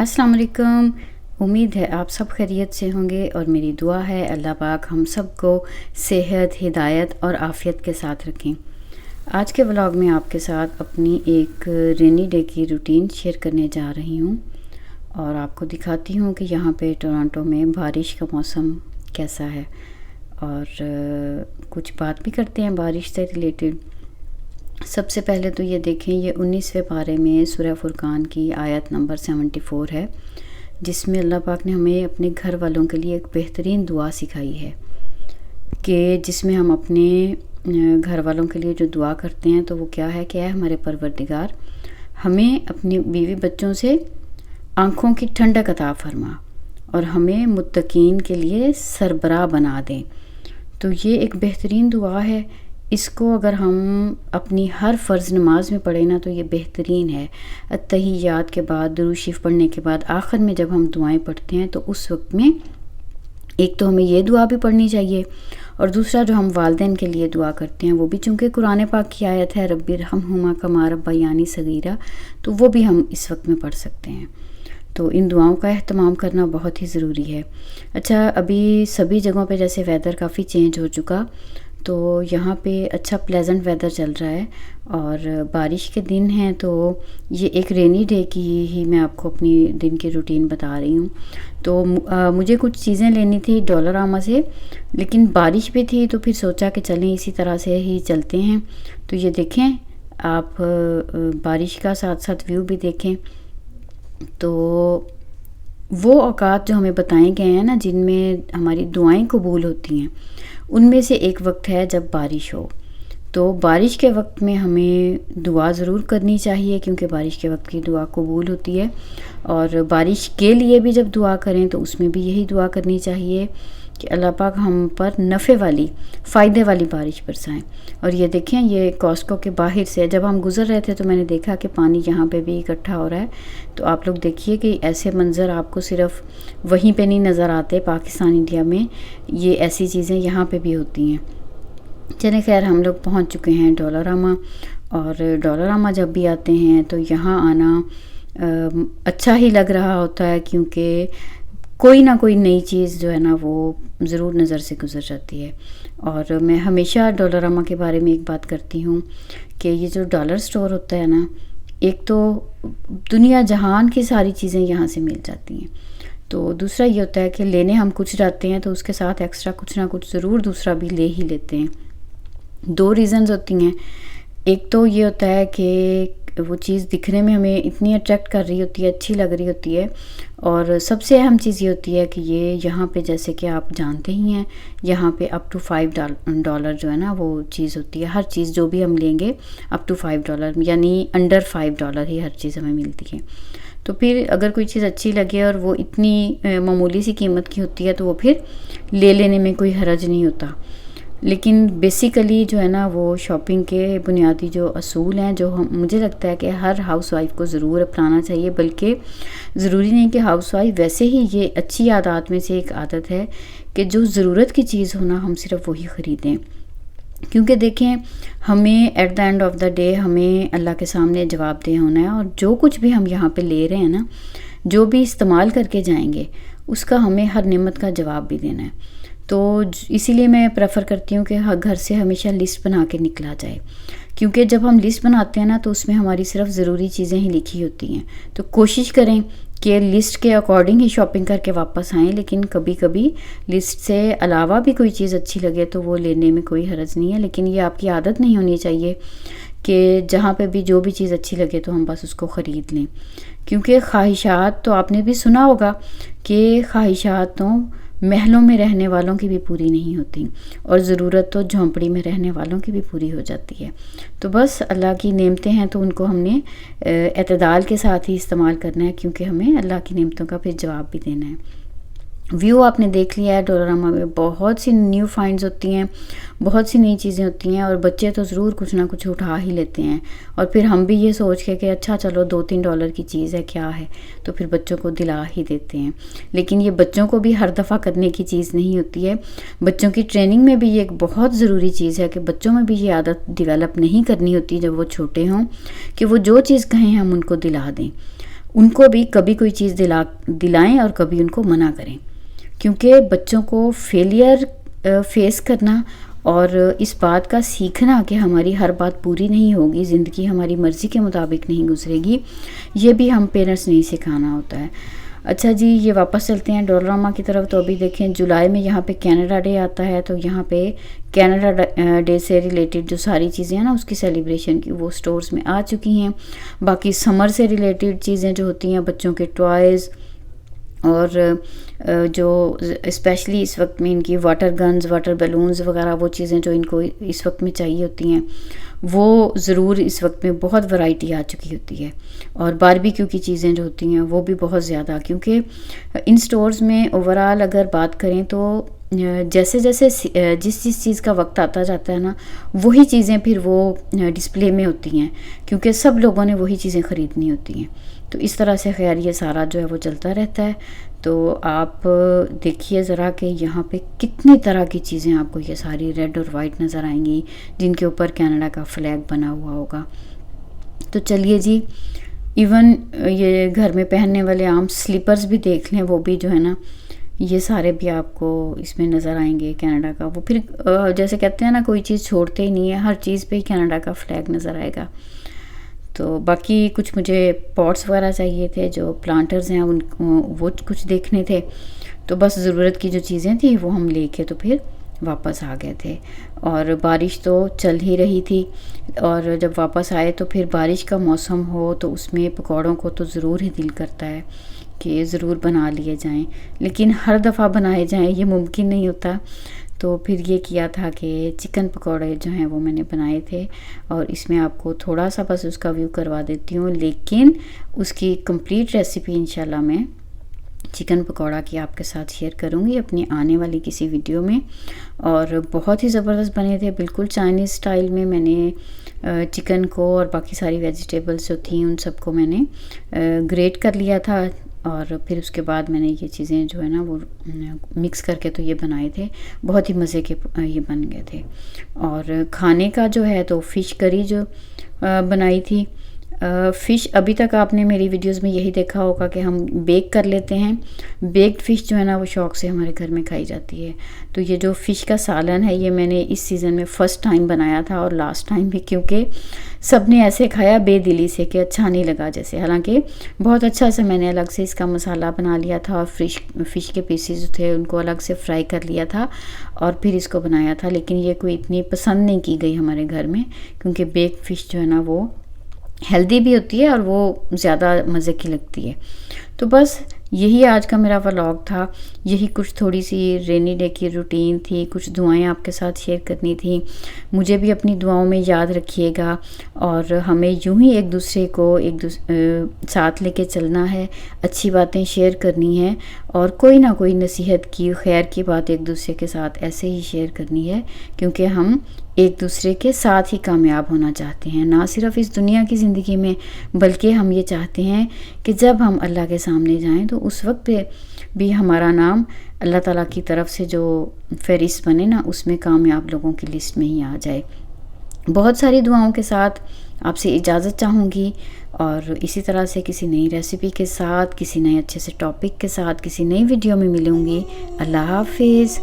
अस्सलाम वालेकुम। उम्मीद है आप सब खैरियत से होंगे और मेरी दुआ है अल्लाह पाक हम सबको सेहत, हिदायत और आफ़ियत के साथ रखें। आज के व्लॉग में आपके साथ अपनी एक रेनी डे की रूटीन शेयर करने जा रही हूँ और आपको दिखाती हूँ कि यहाँ पे टोरंटो में बारिश का मौसम कैसा है और कुछ बात भी करते हैं बारिश से रिलेटेड। सबसे पहले तो ये देखें, ये 19वें पारे में सूरह फुरकान की आयत नंबर 74 है, जिसमें अल्लाह पाक ने हमें अपने घर वालों के लिए एक बेहतरीन दुआ सिखाई है कि जिसमें हम अपने घर वालों के लिए जो दुआ करते हैं तो वो क्या है कि हमारे परवरदिगार हमें अपनी बीवी बच्चों से आँखों की ठंडक अता फरमा और हमें मुत्तकीन के लिए सरबराह बना दें। तो ये एक बेहतरीन दुआ है। इसको अगर हम अपनी हर फ़र्ज़ नमाज में पढ़ें ना तो ये बेहतरीन है। अत्तहियात के बाद, दुरूद शरीफ पढ़ने के बाद आखिर में जब हम दुआएं पढ़ते हैं तो उस वक्त में एक तो हमें ये दुआ भी पढ़नी चाहिए और दूसरा जो हम वालिदैन के लिए दुआ करते हैं वो भी, चूँकि कुरान पाक की आयत है रब्बिरहम्हुमा कमा रब्बयानी सगीरा, तो वो भी हम इस वक्त में पढ़ सकते हैं। तो इन दुआओं का एहतमाम करना बहुत ही ज़रूरी है। अच्छा, अभी सभी जगहों पे जैसे वेदर काफ़ी चेंज हो चुका, तो यहाँ पे अच्छा प्लेजेंट वेदर चल रहा है और बारिश के दिन हैं, तो ये एक रेनी डे की ही मैं आपको अपनी दिन की रूटीन बता रही हूँ। तो मुझे कुछ चीज़ें लेनी थी डॉलरामा से, लेकिन बारिश भी थी तो फिर सोचा कि चलें इसी तरह से ही चलते हैं। तो ये देखें आप, बारिश का साथ साथ व्यू भी देखें। तो वो औकात जो हमें बताए गए हैं ना, जिनमें हमारी दुआएं कबूल होती हैं, उनमें से एक वक्त है जब बारिश हो। तो बारिश के वक्त में हमें दुआ ज़रूर करनी चाहिए, क्योंकि बारिश के वक्त की दुआ कबूल होती है। और बारिश के लिए भी जब दुआ करें तो उसमें भी यही दुआ करनी चाहिए कि अल्लाह पाक हम पर नफ़े वाली, फ़ायदे वाली बारिश बरसाएं। और ये देखें, ये कॉस्को के बाहर से जब हम गुज़र रहे थे तो मैंने देखा कि पानी यहाँ पे भी इकट्ठा हो रहा है। तो आप लोग देखिए कि ऐसे मंज़र आपको सिर्फ वहीं पे नहीं नज़र आते, पाकिस्तान इंडिया में ये ऐसी चीज़ें यहाँ पे भी होती हैं। चले खैर, हम लोग पहुँच चुके हैं डॉलरामा। और डॉलरामा जब भी आते हैं तो यहाँ आना अच्छा ही लग रहा होता है, क्योंकि कोई ना कोई नई चीज़ जो है ना वो ज़रूर नज़र से गुज़र जाती है। और मैं हमेशा डॉलरामा के बारे में एक बात करती हूँ कि ये जो डॉलर स्टोर होता है ना, एक तो दुनिया जहान की सारी चीज़ें यहाँ से मिल जाती हैं। तो दूसरा ये होता है कि लेने हम कुछ जाते हैं तो उसके साथ एक्स्ट्रा कुछ ना कुछ ज़रूर दूसरा भी ले ही लेते हैं। दो रीज़न्स होती हैं। एक तो ये होता है कि वो चीज़ दिखने में हमें इतनी अट्रैक्ट कर रही होती है, अच्छी लग रही होती है। और सबसे अहम चीज़ ये होती है कि ये यहाँ पे, जैसे कि आप जानते ही हैं, यहाँ पे अप टू $5 जो है ना वो चीज़ होती है। हर चीज़ जो भी हम लेंगे अप टू $5, यानी अंडर $5 ही हर चीज़ हमें मिलती है। तो फिर अगर कोई चीज़ अच्छी लगे और वो इतनी मामूली सी कीमत की होती है तो वो फिर ले लेने में कोई हर्ज नहीं होता। लेकिन बेसिकली जो है ना वो शॉपिंग के बुनियादी जो असूल हैं, जो मुझे लगता है कि हर हाउसवाइफ को ज़रूर अपनाना चाहिए। बल्कि ज़रूरी नहीं कि हाउसवाइफ, वैसे ही ये अच्छी आदत में से एक आदत है कि जो ज़रूरत की चीज़ हो ना हम सिर्फ वही ख़रीदें। क्योंकि देखें, हमें at the end of the day हमें अल्लाह के सामने जवाबदेह होना है, और जो कुछ भी हम यहाँ पे ले रहे हैं ना, जो भी इस्तेमाल करके जाएंगे उसका हमें हर नेमत का जवाब भी देना है। तो इसीलिए मैं प्रेफर करती हूँ कि घर से हमेशा लिस्ट बना के निकला जाए, क्योंकि जब हम लिस्ट बनाते हैं ना तो उसमें हमारी सिर्फ ज़रूरी चीज़ें ही लिखी होती हैं। तो कोशिश करें कि लिस्ट के अकॉर्डिंग ही शॉपिंग करके वापस आएँ। लेकिन कभी कभी लिस्ट से अलावा भी कोई चीज़ अच्छी लगे तो वो लेने में कोई हर्ज नहीं है। लेकिन ये आपकी आदत नहीं होनी चाहिए कि जहाँ पे भी जो भी चीज़ अच्छी लगे तो हम बस उसको ख़रीद लें। क्योंकि ख्वाहिशात तो आपने भी सुना होगा कि ख्वाहिशात तो महलों में रहने वालों की भी पूरी नहीं होती, और ज़रूरत तो झोंपड़ी में रहने वालों की भी पूरी हो जाती है। तो बस अल्लाह की नेमतें हैं तो उनको हमने एतदाल के साथ ही इस्तेमाल करना है, क्योंकि हमें अल्लाह की नेमतों का फिर जवाब भी देना है। व्यू आपने देख लिया है, डोरामा में बहुत सी न्यू फाइंड्स होती हैं, बहुत सी नई चीज़ें होती हैं, और बच्चे तो ज़रूर कुछ ना कुछ उठा ही लेते हैं। और फिर हम भी ये सोच के कि अच्छा चलो $2-3 की चीज़ है, क्या है, तो फिर बच्चों को दिला ही देते हैं। लेकिन ये बच्चों को भी हर दफ़ा करने की चीज़ नहीं होती है। बच्चों की ट्रेनिंग में भी ये एक बहुत ज़रूरी चीज़ है कि बच्चों में भी ये आदत डेवलप नहीं करनी होती जब वो छोटे हों, कि वो जो चीज़ कहें हम उनको दिला दें। उनको भी कभी कोई चीज़ दिलाएं और कभी उनको मना करें, क्योंकि बच्चों को फेलियर फेस करना और इस बात का सीखना कि हमारी हर बात पूरी नहीं होगी, ज़िंदगी हमारी मर्ज़ी के मुताबिक नहीं गुजरेगी, ये भी हम पेरेंट्स नहीं सिखाना होता है। अच्छा जी, ये वापस चलते हैं डोरामा की तरफ। तो अभी देखें जुलाई में यहाँ पे कनाडा डे आता है, तो यहाँ पे कनाडा डे से रिलेटेड जो सारी चीज़ें हैं ना उसकी सेलिब्रेशन की वो स्टोर्स में आ चुकी हैं। बाकी समर से रिलेटेड चीज़ें जो होती हैं, बच्चों के टॉयज़ और जो स्पेशली इस वक्त में इनकी वाटर गन्स, वाटर बैलून्स वगैरह वो चीज़ें जो इनको इस वक्त में चाहिए होती हैं, वो ज़रूर इस वक्त में बहुत वैरायटी आ चुकी होती है। और बारबेक्यू की चीज़ें जो होती हैं वो भी बहुत ज़्यादा, क्योंकि इन स्टोर्स में ओवरऑल अगर बात करें तो जैसे जैसे जिस चीज़ का वक्त आता जाता है ना, वही चीज़ें फिर वो डिस्प्ले में होती हैं, क्योंकि सब लोगों ने वही चीज़ें ख़रीदनी होती हैं। तो इस तरह से खैर ये सारा जो है वो चलता रहता है। तो आप देखिए ज़रा कि यहाँ पे कितनी तरह की चीज़ें आपको ये सारी रेड और वाइट नज़र आएंगी, जिनके ऊपर कनाडा का फ्लैग बना हुआ होगा। तो चलिए जी, इवन ये घर में पहनने वाले आम स्लीपर्स भी देख लें, वो भी जो है ना ये सारे भी आपको इसमें नज़र आएंगे कनाडा का। वो फिर जैसे कहते हैं ना, कोई चीज़ छोड़ते ही नहीं है, हर चीज़ पे ही कनाडा का फ्लैग नज़र आएगा। तो बाकी कुछ मुझे पॉट्स वगैरह चाहिए थे, जो प्लांटर्स हैं उन वो कुछ देखने थे। तो बस ज़रूरत की जो चीज़ें थी वो हम लेके तो फिर वापस आ गए थे। और बारिश तो चल ही रही थी, और जब वापस आए तो फिर बारिश का मौसम हो तो उसमें पकौड़ों को तो ज़रूर ही दिल करता है कि ज़रूर बना लिए जाएं, लेकिन हर दफ़ा बनाए जाएं ये मुमकिन नहीं होता। तो फिर ये किया था कि चिकन पकौड़े जो हैं वो मैंने बनाए थे, और इसमें आपको थोड़ा सा बस उसका व्यू करवा देती हूँ, लेकिन उसकी कंप्लीट रेसिपी इंशाल्लाह मैं चिकन पकौड़ा की आपके साथ शेयर करूँगी अपनी आने वाली किसी वीडियो में। और बहुत ही ज़बरदस्त बने थे, बिल्कुल चाइनीज़ स्टाइल में। मैंने चिकन को और बाकी सारी वेजिटेबल्स जो थी उन सबको मैंने ग्रेट कर लिया था, और फिर उसके बाद मैंने ये चीज़ें जो है ना वो मिक्स करके तो ये बनाए थे। बहुत ही मज़े के ये बन गए थे। और खाने का जो है तो फ़िश करी जो बनाई थी। फ़िश अभी तक आपने मेरी वीडियोस में यही देखा होगा कि हम बेक कर लेते हैं। बेक्ड फ़िश जो है ना वो शौक़ से हमारे घर में खाई जाती है। तो ये जो फ़िश का सालन है ये मैंने इस सीज़न में फ़र्स्ट टाइम बनाया था, और लास्ट टाइम भी, क्योंकि सब ने ऐसे खाया बेदिली से कि अच्छा नहीं लगा जैसे। हालांकि बहुत अच्छा से मैंने अलग से इसका मसाला बना लिया था, और फ़िश के पीसेस थे उनको अलग से फ्राई कर लिया था और फिर इसको बनाया था। लेकिन ये कोई इतनी पसंद नहीं की गई हमारे घर में, क्योंकि बेक्ड फ़िश जो है ना वो हेल्दी भी होती है और वो ज़्यादा मज़े की लगती है। तो बस यही आज का मेरा व्लॉग था। यही कुछ थोड़ी सी रेनी डे की रूटीन थी, कुछ दुआएं आपके साथ शेयर करनी थी। मुझे भी अपनी दुआओं में याद रखिएगा, और हमें यूं ही एक दूसरे को साथ लेके चलना है, अच्छी बातें शेयर करनी है, और कोई ना कोई नसीहत की, खैर की बात एक दूसरे के साथ ऐसे ही शेयर करनी है, क्योंकि हम एक दूसरे के साथ ही कामयाब होना चाहते हैं, ना सिर्फ इस दुनिया की ज़िंदगी में, बल्कि हम ये चाहते हैं कि जब हम अल्लाह के सामने जाएं तो उस वक्त पे भी हमारा नाम अल्लाह ताला की तरफ से जो फहरिस्त बने ना, उसमें कामयाब लोगों की लिस्ट में ही आ जाए। बहुत सारी दुआओं के साथ आपसे इजाज़त चाहूँगी, और इसी तरह से किसी नई रेसिपी के साथ, किसी नए अच्छे से टॉपिक के साथ, किसी नई वीडियो में मिलूँगी। अल्लाह हाफिज़।